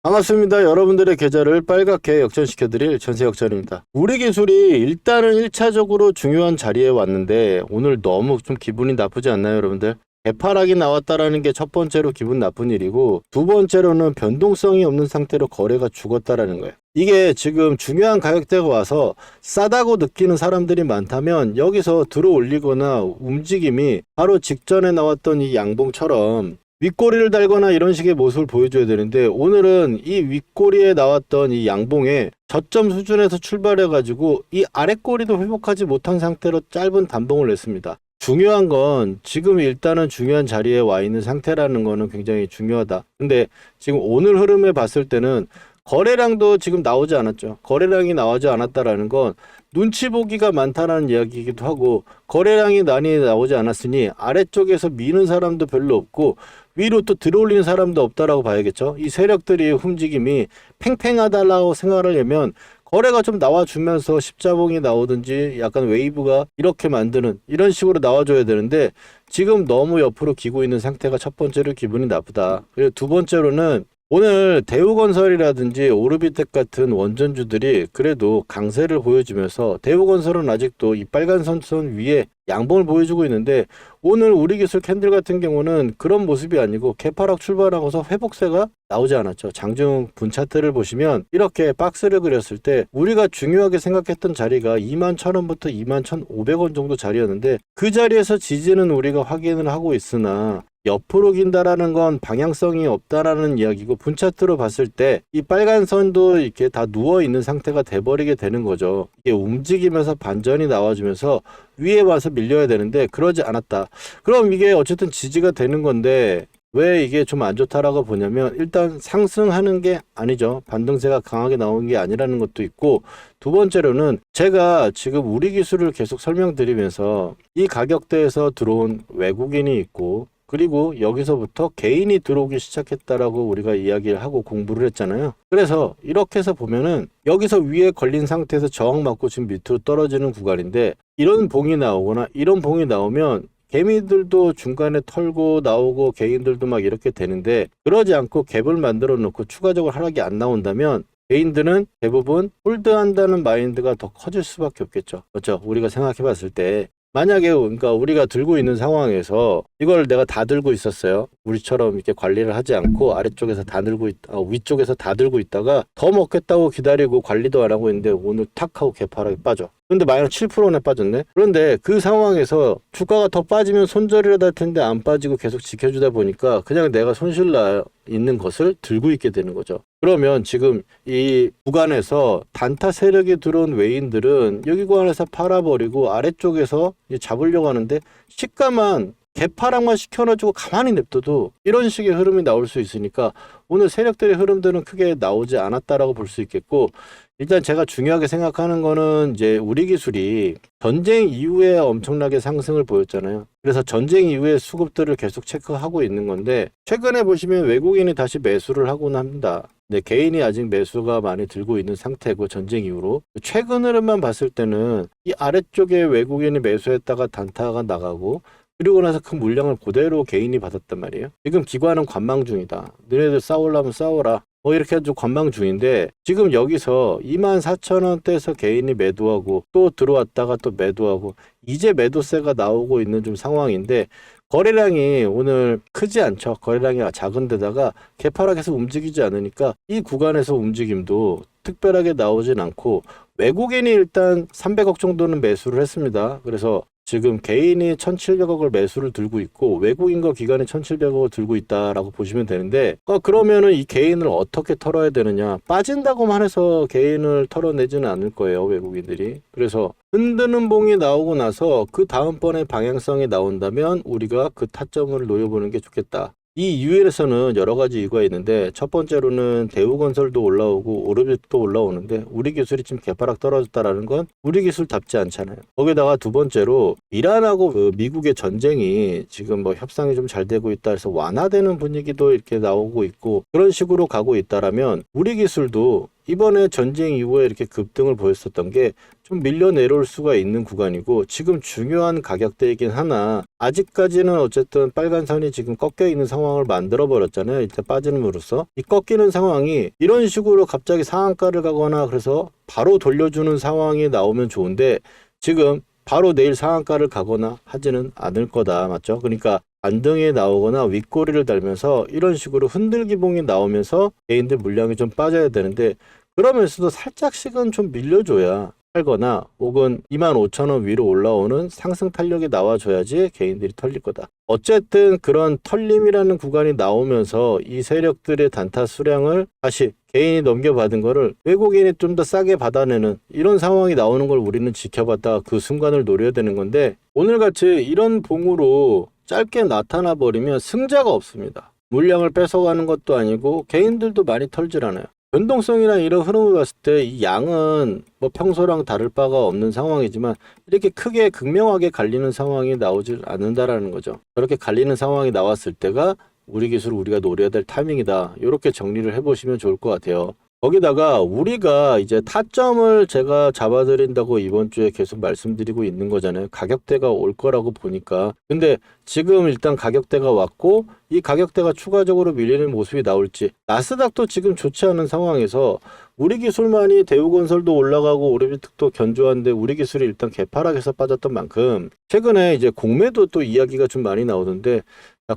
반갑습니다. 여러분들의 계좌를 빨갛게 역전시켜드릴 전세역전입니다. 우리 기술이 일단은 1차적으로 중요한 자리에 왔는데 오늘 너무 좀 기분이 나쁘지 않나요, 여러분들? 개파락이 나왔다라는 게 첫 번째로 기분 나쁜 일이고, 두 번째로는 변동성이 없는 상태로 거래가 죽었다라는 거예요. 이게 지금 중요한 가격대가 와서 싸다고 느끼는 사람들이 많다면 여기서 들어 올리거나 움직임이 바로 직전에 나왔던 이 양봉처럼 윗꼬리를 달거나 이런 식의 모습을 보여줘야 되는데, 오늘은 이 윗꼬리에 나왔던 이 양봉의 저점 수준에서 출발해 가지고 이 아랫꼬리도 회복하지 못한 상태로 짧은 단봉을 냈습니다. 중요한 건 지금 일단은 중요한 자리에 와 있는 상태라는 거는 굉장히 중요하다. 근데 지금 오늘 흐름에 봤을 때는 거래량도 지금 나오지 않았죠. 거래량이 나오지 않았다라는 건 눈치 보기가 많다는 이야기이기도 하고, 거래량이 많이 나오지 않았으니 아래쪽에서 미는 사람도 별로 없고 위로 또 들어올리는 사람도 없다라고 봐야겠죠. 이 세력들이 움직임이 팽팽하다라고 생각을 하면 거래가 좀 나와주면서 십자봉이 나오든지 약간 웨이브가 이렇게 만드는 이런 식으로 나와줘야 되는데, 지금 너무 옆으로 기고 있는 상태가 첫 번째로 기분이 나쁘다. 그리고 두 번째로는 오늘 대우건설이라든지 오르비텍 같은 원전주들이 그래도 강세를 보여주면서, 대우건설은 아직도 이 빨간 선선 위에 양봉을 보여주고 있는데, 오늘 우리기술 캔들 같은 경우는 그런 모습이 아니고 개파락 출발하고서 회복세가 나오지 않았죠. 장중 분 차트를 보시면 이렇게 박스를 그렸을 때 우리가 중요하게 생각했던 자리가 21,000원부터 21,500원 정도 자리였는데, 그 자리에서 지지는 우리가 확인을 하고 있으나 옆으로 긴다라는 건 방향성이 없다라는 이야기고, 분차트로 봤을 때 이 빨간 선도 이렇게 다 누워 있는 상태가 돼버리게 되는 거죠. 이게 움직이면서 반전이 나와주면서 위에 와서 밀려야 되는데 그러지 않았다. 그럼 이게 어쨌든 지지가 되는 건데 왜 이게 좀 안 좋다라고 보냐면, 일단 상승하는 게 아니죠. 반등세가 강하게 나오는 게 아니라는 것도 있고, 두 번째로는 제가 지금 우리 기술을 계속 설명드리면서 이 가격대에서 들어온 외국인이 있고, 그리고 여기서부터 개인이 들어오기 시작했다라고 우리가 이야기를 하고 공부를 했잖아요. 그래서 이렇게 해서 보면은 여기서 위에 걸린 상태에서 저항 맞고 지금 밑으로 떨어지는 구간인데, 이런 봉이 나오거나 이런 봉이 나오면 개미들도 중간에 털고 나오고 개인들도 막 이렇게 되는데, 그러지 않고 갭을 만들어 놓고 추가적으로 하락이 안 나온다면 개인들은 대부분 홀드한다는 마인드가 더 커질 수밖에 없겠죠. 그렇죠? 우리가 생각해 봤을 때 만약에 그러니까 우리가 들고 있는 상황에서 이걸 내가 다 들고 있었어요. 우리처럼 이렇게 관리를 하지 않고 아래쪽에서 다 들고 위쪽에서 다 들고 있다가 더 먹겠다고 기다리고 관리도 안 하고 있는데 오늘 탁 하고 개파락이 빠져. 근데 마이너스 7%나 빠졌네. 그런데 그 상황에서 주가가 더 빠지면 손절이라도 할 텐데 안 빠지고 계속 지켜주다 보니까 그냥 내가 손실 나 있는 것을 들고 있게 되는 거죠. 그러면 지금 이 구간에서 단타 세력이 들어온 외인들은 여기 구간에서 팔아버리고 아래쪽에서 잡으려고 하는데, 시가만 개파락만 시켜놔주고 가만히 냅둬도 이런 식의 흐름이 나올 수 있으니까 오늘 세력들의 흐름들은 크게 나오지 않았다라고 볼 수 있겠고, 일단 제가 중요하게 생각하는 거는 이제 우리 기술이 전쟁 이후에 엄청나게 상승을 보였잖아요. 그래서 전쟁 이후에 수급들을 계속 체크하고 있는 건데, 최근에 보시면 외국인이 다시 매수를 하곤 합니다. 근데 개인이 아직 매수가 많이 들고 있는 상태고, 전쟁 이후로 최근 흐름만 봤을 때는 이 아래쪽에 외국인이 매수했다가 단타가 나가고, 그리고 나서 그 물량을 그대로 개인이 받았단 말이에요. 지금 기관은 관망 중이다. 너네들 싸우려면 싸워라. 뭐 이렇게 해가지고 관망 중인데, 지금 여기서 24,000원대에서 개인이 매도하고 또 들어왔다가 또 매도하고 이제 매도세가 나오고 있는 좀 상황인데, 거래량이 오늘 크지 않죠. 거래량이 작은 데다가 개파락에서 움직이지 않으니까 이 구간에서 움직임도 특별하게 나오진 않고, 외국인이 일단 300억 정도는 매수를 했습니다. 그래서 지금 개인이 1,700억을 매수를 들고 있고 외국인과 기관이 1,700억을 들고 있다라고 보시면 되는데, 그러면은 이 개인을 어떻게 털어야 되느냐? 빠진다고만 해서 개인을 털어내지는 않을 거예요, 외국인들이. 그래서 흔드는 봉이 나오고 나서 그 다음번에 방향성이 나온다면 우리가 그 타점을 노려보는 게 좋겠다. 이 이유에서는 여러 가지 이유가 있는데, 첫 번째로는 대우건설도 올라오고 오르비도 올라오는데 우리 기술이 지금 개파락 떨어졌다라는 건 우리 기술답지 않잖아요. 거기다가 두 번째로 이란하고 그 미국의 전쟁이 지금 뭐 협상이 좀 잘 되고 있다 해서 완화되는 분위기도 이렇게 나오고 있고, 그런 식으로 가고 있다라면 우리 기술도 이번에 전쟁 이후에 이렇게 급등을 보였었던 게 좀 밀려 내려올 수가 있는 구간이고 지금 중요한 가격대이긴 하나 아직까지는 어쨌든 빨간 선이 지금 꺾여 있는 상황을 만들어 버렸잖아요. 일단 빠짐으로써 이 꺾이는 상황이 이런 식으로 갑자기 상한가를 가거나 그래서 바로 돌려주는 상황이 나오면 좋은데 지금 바로 내일 상한가를 가거나 하지는 않을 거다. 맞죠? 그러니까 반등이 나오거나 윗꼬리를 달면서 이런 식으로 흔들기봉이 나오면서 개인들 물량이 좀 빠져야 되는데 그러면서도 살짝씩은 좀 밀려줘야 팔거나 혹은 25,000원 위로 올라오는 상승 탄력이 나와줘야지 개인들이 털릴 거다. 어쨌든 그런 털림이라는 구간이 나오면서 이 세력들의 단타 수량을 다시 개인이 넘겨받은 거를 외국인이 좀 더 싸게 받아내는 이런 상황이 나오는 걸 우리는 지켜봤다가 그 순간을 노려야 되는 건데 오늘같이 이런 봉으로 짧게 나타나 버리면 승자가 없습니다. 물량을 뺏어가는 것도 아니고 개인들도 많이 털질 않아요. 변동성이나 이런 흐름을 봤을 때 이 양은 뭐 평소랑 다를 바가 없는 상황이지만 이렇게 크게 극명하게 갈리는 상황이 나오질 않는다라는 거죠. 저렇게 갈리는 상황이 나왔을 때가 우리 기술 우리가 노려야 될 타이밍이다. 이렇게 정리를 해보시면 좋을 것 같아요. 거기다가 우리가 이제 타점을 제가 잡아드린다고 이번 주에 계속 말씀드리고 있는 거잖아요. 가격대가 올 거라고 보니까. 근데 지금 일단 가격대가 왔고 이 가격대가 추가적으로 밀리는 모습이 나올지 나스닥도 지금 좋지 않은 상황에서 우리 기술만이 대우건설도 올라가고 오리비특도 견조한데 우리 기술이 일단 개파락에서 빠졌던 만큼 최근에 이제 공매도 또 이야기가 좀 많이 나오던데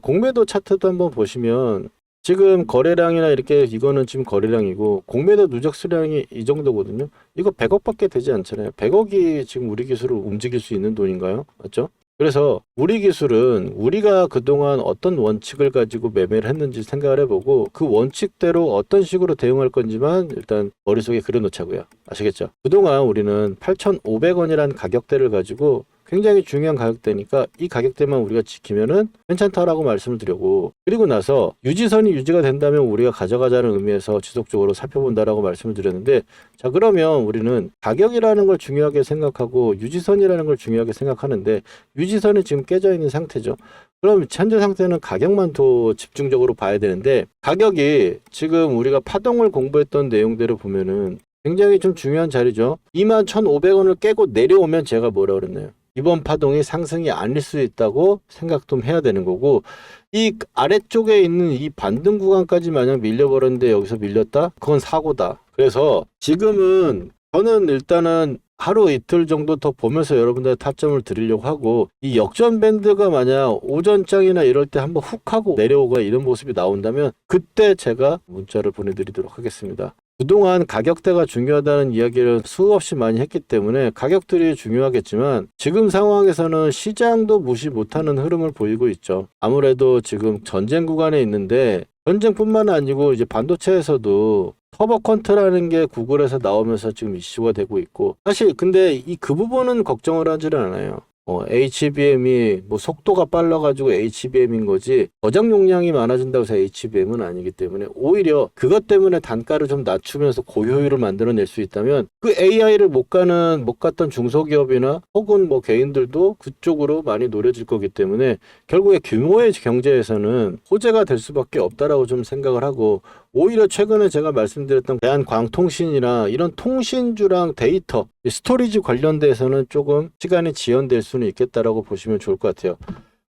공매도 차트도 한번 보시면 지금 거래량이나 이렇게 이거는 지금 거래량이고 공매도 누적 수량이 이 정도거든요. 이거 100억밖에 되지 않잖아요. 100억이 지금 우리 기술을 움직일 수 있는 돈인가요? 맞죠? 그래서 우리 기술은 우리가 그동안 어떤 원칙을 가지고 매매를 했는지 생각을 해보고 그 원칙대로 어떤 식으로 대응할 건지만 일단 머릿속에 그려놓자고요. 아시겠죠? 그동안 우리는 8,500원이라는 가격대를 가지고 굉장히 중요한 가격대니까 이 가격대만 우리가 지키면은 괜찮다라고 말씀을 드리고 그리고 나서 유지선이 유지가 된다면 우리가 가져가자는 의미에서 지속적으로 살펴본다라고 말씀을 드렸는데 자 그러면 우리는 가격이라는 걸 중요하게 생각하고 유지선이라는 걸 중요하게 생각하는데 유지선이 지금 깨져 있는 상태죠. 그럼 현재 상태는 가격만 더 집중적으로 봐야 되는데 가격이 지금 우리가 파동을 공부했던 내용대로 보면은 굉장히 좀 중요한 자리죠. 21,500원을 깨고 내려오면 제가 뭐라 그랬나요? 이번 파동이 상승이 아닐 수 있다고 생각 좀 해야 되는 거고 이 아래쪽에 있는 이 반등 구간까지 만약 밀려버렸는데 여기서 밀렸다? 그건 사고다. 그래서 지금은 저는 일단은 하루 이틀 정도 더 보면서 여러분들 타점을 드리려고 하고 이 역전 밴드가 만약 오전장이나 이럴 때 한번 훅 하고 내려오거나 이런 모습이 나온다면 그때 제가 문자를 보내드리도록 하겠습니다. 그동안 가격대가 중요하다는 이야기를 수없이 많이 했기 때문에 가격들이 중요하겠지만 지금 상황에서는 시장도 무시 못하는 흐름을 보이고 있죠. 아무래도 지금 전쟁 구간에 있는데 전쟁뿐만 아니고 이제 반도체에서도 터보컨트라는 게 구글에서 나오면서 지금 이슈가 되고 있고 사실 근데 그 부분은 걱정을 하지는 않아요. HBM이 뭐 속도가 빨라가지고 HBM인 거지 저장 용량이 많아진다고 해서 HBM은 아니기 때문에 오히려 그것 때문에 단가를 좀 낮추면서 고효율을 만들어낼 수 있다면 그 AI를 못 갔던 중소기업이나 혹은 뭐 개인들도 그쪽으로 많이 노려질 거기 때문에 결국에 규모의 경제에서는 호재가 될 수밖에 없다라고 좀 생각을 하고 오히려 최근에 제가 말씀드렸던 대한광통신이나 이런 통신주랑 데이터, 스토리지 관련돼서는 조금 시간이 지연될 수는 있겠다라고 보시면 좋을 것 같아요.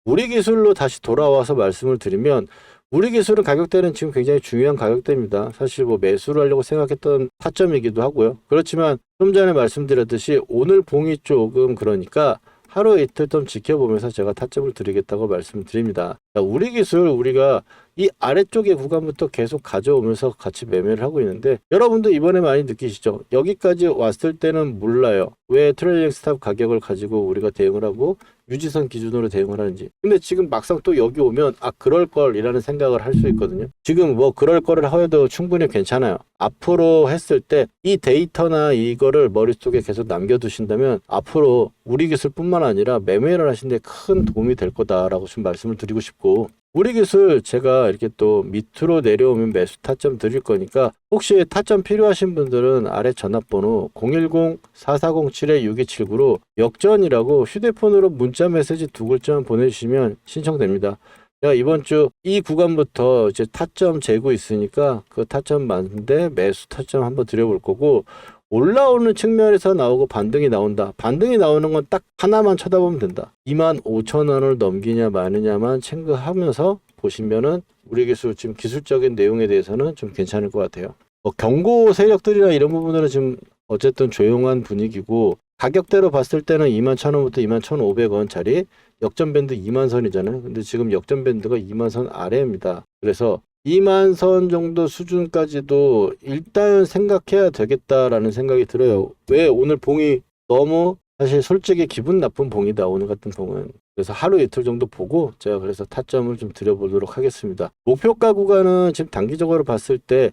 우리 기술로 다시 돌아와서 말씀을 드리면 우리 기술은 가격대는 지금 굉장히 중요한 가격대입니다. 사실 뭐 매수를 하려고 생각했던 타점이기도 하고요. 그렇지만 좀 전에 말씀드렸듯이 오늘 봉이 조금 그러니까 하루 이틀 좀 지켜보면서 제가 타점을 드리겠다고 말씀드립니다. 우리 기술 우리가 이 아래쪽의 구간부터 계속 가져오면서 같이 매매를 하고 있는데 여러분도 이번에 많이 느끼시죠? 여기까지 왔을 때는 몰라요. 왜 트레일링 스탑 가격을 가지고 우리가 대응을 하고 유지선 기준으로 대응을 하는지. 근데 지금 막상 또 여기 오면 그럴걸 이라는 생각을 할 수 있거든요. 지금 뭐 그럴 거를 해도 충분히 괜찮아요. 앞으로 했을 때 이 데이터나 이거를 머릿속에 계속 남겨두신다면 앞으로 우리 기술뿐만 아니라 매매를 하시는데 큰 도움이 될 거다라고 좀 말씀을 드리고 싶고 우리 기술 제가 이렇게 또 밑으로 내려오면 매수 타점 드릴 거니까 혹시 타점 필요하신 분들은 아래 전화번호 010-4407-6279로 역전이라고 휴대폰으로 문자 메시지 2글자만 보내주시면 신청됩니다. 제가 이번 주 이 구간부터 이제 타점 재고 있으니까 그 타점 맞는데 매수 타점 한번 드려볼 거고 올라오는 측면에서 나오고 반등이 나온다. 반등이 나오는 건 딱 하나만 쳐다보면 된다. 25,000원을 넘기냐 마느냐만 체크하면서 보시면은 우리 기술 지금 기술적인 내용에 대해서는 좀 괜찮을 것 같아요. 경고 세력들이나 이런 부분들은 지금 어쨌든 조용한 분위기고, 가격대로 봤을 때는 21,000원부터 21,500원짜리 역전 밴드 2만선이잖아요. 근데 지금 역전 밴드가 2만선 아래입니다. 그래서 2만선 정도 수준까지도 일단 생각해야 되겠다라는 생각이 들어요. 왜? 오늘 봉이 너무 사실 솔직히 기분 나쁜 봉이다, 오늘 같은 봉은. 그래서 하루 이틀 정도 보고 제가 그래서 타점을 좀 드려보도록 하겠습니다. 목표가 구간은 지금 단기적으로 봤을 때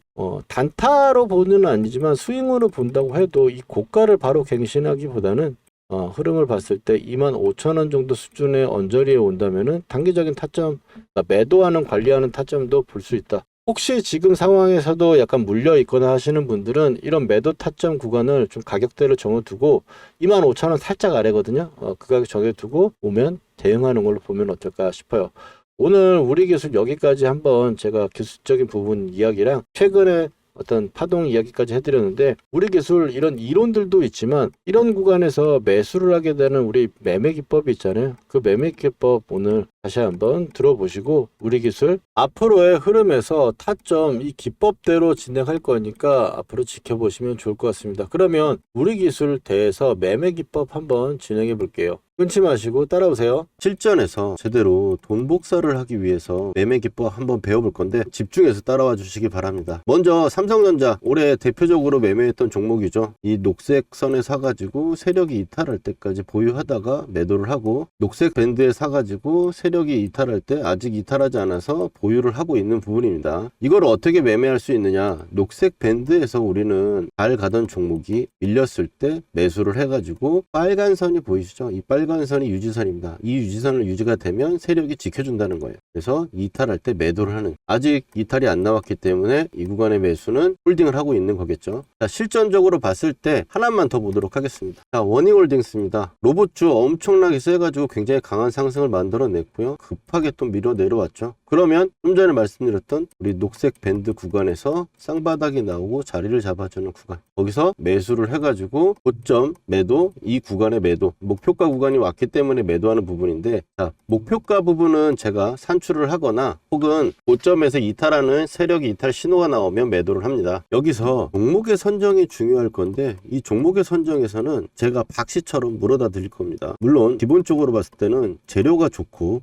단타로 보는 아니지만 스윙으로 본다고 해도 이 고가를 바로 갱신하기보다는 흐름을 봤을 때 25,000원 정도 수준의 언저리에 온다면은 단기적인 타점, 그러니까 매도하는 관리하는 타점도 볼 수 있다. 혹시 지금 상황에서도 약간 물려 있거나 하시는 분들은 이런 매도 타점 구간을 좀 가격대를 정해두고 25,000원 살짝 아래거든요. 그 가격 정해두고 오면 대응하는 걸로 보면 어떨까 싶어요. 오늘 우리 기술 여기까지 한번 제가 기술적인 부분 이야기랑 최근에 어떤 파동 이야기까지 해드렸는데, 우리 기술 이런 이론들도 있지만 이런 구간에서 매수를 하게 되는 우리 매매 기법이 있잖아요. 그 매매 기법 오늘 다시 한번 들어보시고, 우리 기술 앞으로의 흐름에서 타점 이 기법대로 진행할 거니까 앞으로 지켜보시면 좋을 것 같습니다. 그러면 우리 기술 대해서 매매 기법 한번 진행해 볼게요. 끊지 마시고 따라오세요. 실전에서 제대로 돈 복사를 하기 위해서 매매 기법 한번 배워볼 건데 집중해서 따라와 주시기 바랍니다. 먼저 삼성전자 올해 대표적으로 매매했던 종목이죠. 이 녹색 선에 사가지고 세력이 이탈할 때까지 보유하다가 매도를 하고, 녹색 밴드에 사가지고 세력이 이탈할 때 아직 이탈하지 않아서 보유를 하고 있는 부분입니다. 이걸 어떻게 매매할 수 있느냐, 녹색 밴드에서 우리는 잘 가던 종목이 밀렸을 때 매수를 해가지고 빨간 선이 보이시죠? 이 빨간 선이 유지선입니다. 이 유지선을 유지가 되면 세력이 지켜준다는 거예요. 그래서 이탈할 때 매도를 하는, 아직 이탈이 안 나왔기 때문에 이 구간의 매수는 홀딩을 하고 있는 거겠죠. 자, 실전적으로 봤을 때 하나만 더 보도록 하겠습니다. 자, 원익홀딩스입니다. 로봇주 엄청나게 세가지고 굉장히 강한 상승을 만들어냈고요. 급하게 또 밀어 내려왔죠. 그러면 좀 전에 말씀드렸던 우리 녹색 밴드 구간에서 쌍바닥이 나오고 자리를 잡아주는 구간, 거기서 매수를 해가지고 고점 매도, 이 구간의 매도, 목표가 구간이 왔기 때문에 매도하는 부분인데, 자, 목표가 부분은 제가 산출을 하거나 혹은 고점에서 이탈하는 세력이 이탈 신호가 나오면 매도를 합니다. 여기서 종목의 선정이 중요할 건데, 이 종목의 선정에서는 제가 박씨처럼 물어다 드릴 겁니다. 물론 기본적으로 봤을 때는 재료가 좋고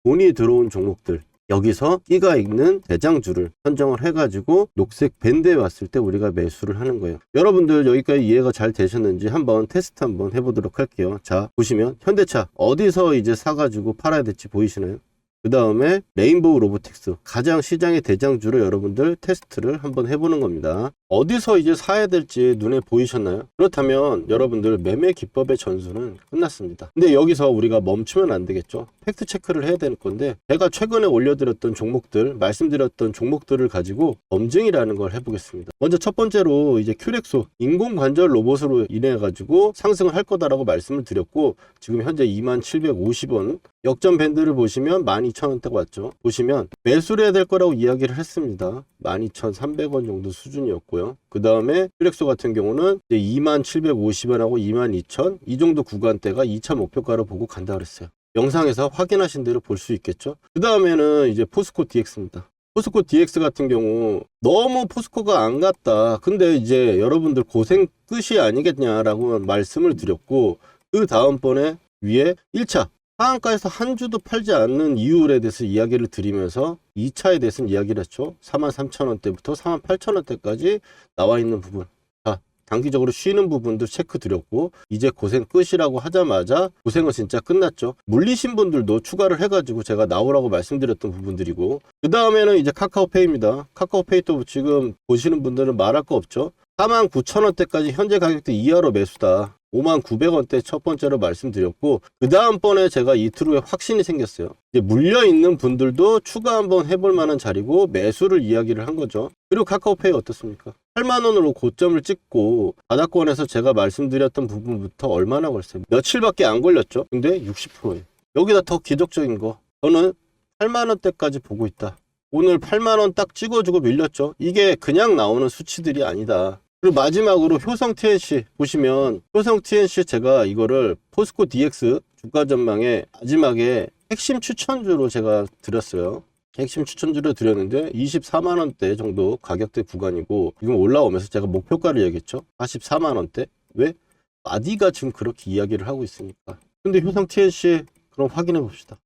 돈이 들어온 종목들, 여기서 끼가 있는 대장주를 선정을 해가지고 녹색 밴드에 왔을 때 우리가 매수를 하는 거예요. 여러분들 여기까지 이해가 잘 되셨는지 한번 테스트 한번 해보도록 할게요. 자, 보시면 현대차 어디서 이제 사가지고 팔아야 될지 보이시나요? 그 다음에 레인보우 로보틱스, 가장 시장의 대장주로 여러분들 테스트를 한번 해보는 겁니다. 어디서 이제 사야 될지 눈에 보이셨나요? 그렇다면 여러분들 매매 기법의 전수는 끝났습니다. 근데 여기서 우리가 멈추면 안 되겠죠. 팩트 체크를 해야 될 건데, 제가 최근에 올려드렸던 종목들, 말씀드렸던 종목들을 가지고 검증이라는 걸 해보겠습니다. 먼저 첫 번째로 이제 큐렉소 인공관절 로봇으로 인해 가지고 상승을 할 거다라고 말씀을 드렸고, 지금 현재 2750원 역전 밴드를 보시면 12,000원대가 왔죠. 보시면 매수를 해야 될 거라고 이야기를 했습니다. 12,300원 정도 수준이었고요. 그 다음에 퓨렉소 같은 경우는 이제 2750원하고 22,000 이 정도 구간대가 2차 목표가로 보고 간다 그랬어요. 영상에서 확인하신 대로 볼 수 있겠죠. 그 다음에는 이제 포스코 DX입니다. 포스코 DX 같은 경우 너무 포스코가 안 갔다. 근데 이제 여러분들 고생 끝이 아니겠냐라고 말씀을 드렸고, 그 다음번에 위에 1차 하한가에서 한 주도 팔지 않는 이유에 대해서 이야기를 드리면서 2차에 대해서는 이야기를 했죠. 43,000원대부터 48,000원대까지 나와 있는 부분. 자, 단기적으로 쉬는 부분도 체크 드렸고, 이제 고생 끝이라고 하자마자 고생은 진짜 끝났죠. 물리신 분들도 추가를 해가지고 제가 나오라고 말씀드렸던 부분들이고, 그 다음에는 이제 카카오페이입니다. 카카오페이도 지금 보시는 분들은 말할 거 없죠. 49,000원대까지 현재 가격대 이하로 매수다. 59,000원대 첫 번째로 말씀드렸고, 그 다음번에 제가 이틀 후에 확신이 생겼어요. 이제 물려있는 분들도 추가 한번 해볼 만한 자리고 매수를 이야기를 한 거죠. 그리고 카카오페이 어떻습니까? 8만원으로 고점을 찍고 바닥권에서 제가 말씀드렸던 부분부터 얼마나 걸렸어요? 며칠밖에 안 걸렸죠. 근데 60%예요. 여기다 더 기적적인 거, 저는 8만원대까지 보고 있다. 오늘 8만원 딱 찍어주고 밀렸죠. 이게 그냥 나오는 수치들이 아니다. 그리고 마지막으로 효성 TNC 보시면 효성 TNC 제가 이거를 포스코 DX 주가 전망에 마지막에 핵심 추천주로 제가 드렸어요. 핵심 추천주로 드렸는데 24만원대 정도 가격대 구간이고 지금 올라오면서 제가 목표가를 얘기했죠. 44만원대. 왜? 마디가 지금 그렇게 이야기를 하고 있으니까. 근데 효성 TNC 그럼 확인해 봅시다.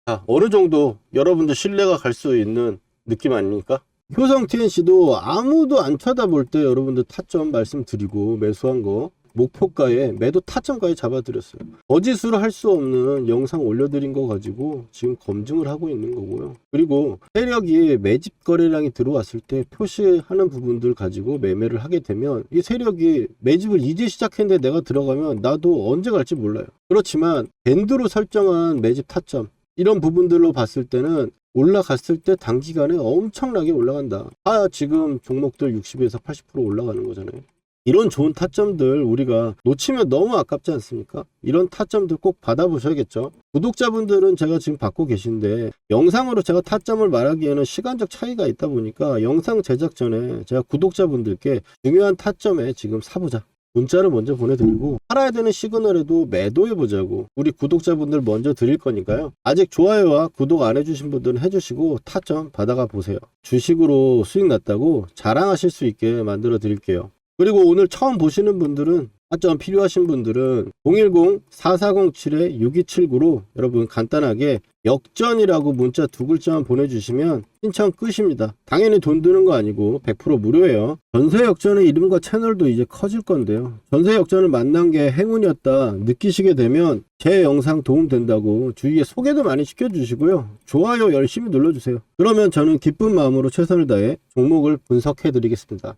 자, 어느 정도 여러분들 신뢰가 갈 수 있는 느낌 아닙니까? 효성 TNC도 아무도 안 쳐다볼 때 여러분들 타점 말씀드리고 매수한 거 목표가에 매도 타점가에 잡아드렸어요. 거짓으로 할 수 없는 영상 올려드린 거 가지고 지금 검증을 하고 있는 거고요. 그리고 세력이 매집 거래량이 들어왔을 때 표시하는 부분들 가지고 매매를 하게 되면 이 세력이 매집을 이제 시작했는데 내가 들어가면 나도 언제 갈지 몰라요. 그렇지만 밴드로 설정한 매집 타점 이런 부분들로 봤을 때는 올라갔을 때 단기간에 엄청나게 올라간다. 지금 종목들 60에서 80% 올라가는 거잖아요. 이런 좋은 타점들 우리가 놓치면 너무 아깝지 않습니까? 이런 타점들 꼭 받아보셔야겠죠. 구독자분들은 제가 지금 받고 계신데 영상으로 제가 타점을 말하기에는 시간적 차이가 있다 보니까 영상 제작 전에 제가 구독자분들께 중요한 타점에 지금 사보자 문자를 먼저 보내드리고 팔아야 되는 시그널에도 매도해보자고 우리 구독자분들 먼저 드릴 거니까요. 아직 좋아요와 구독 안 해주신 분들은 해주시고 타점 받아가 보세요. 주식으로 수익 났다고 자랑하실 수 있게 만들어 드릴게요. 그리고 오늘 처음 보시는 분들은 타점 필요하신 분들은 010-4407-6279로 여러분 간단하게 역전이라고 문자 2글자만 보내주시면 신청 끝입니다. 당연히 돈 드는 거 아니고 100% 무료예요. 전세 역전의 이름과 채널도 이제 커질 건데요. 전세 역전을 만난 게 행운이었다 느끼시게 되면 제 영상 도움된다고 주위에 소개도 많이 시켜주시고요. 좋아요 열심히 눌러주세요. 그러면 저는 기쁜 마음으로 최선을 다해 종목을 분석해 드리겠습니다.